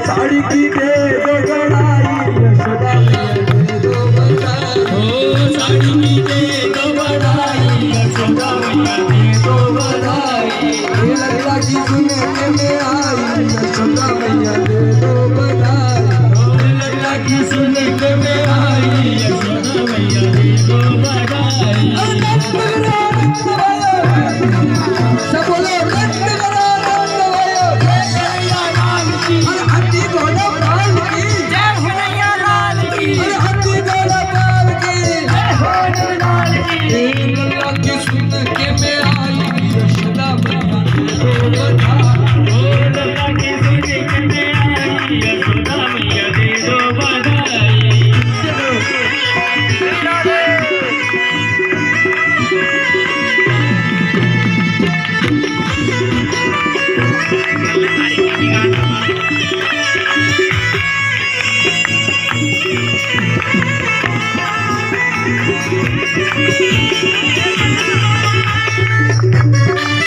साड़ी की दे दो बड़ाई यशोदा मैया दे दो बधाई। हो साड़ी की दे दो बधाई यशोदा मैया दे दो बधाई। लल्ला की सुनने में आई यशोदा मैया दे दो बधाई। लल्ला की सुनने में आई यशोदा मैया दे दो बधाई। सब बोलो नंद करो नंद भयो जय कन्हैया लाल की अरे हाथी घोड़ा पाल की जय कन्हैया लाल की अरे हाथी घोड़ा पाल की जय हो लाल की। लल्ला की सुनने में आई यशोदा मैया दे दो बधाई। हो लल्ला की सुनने में आई यशोदा मैया दे दो बधाई। Thank you.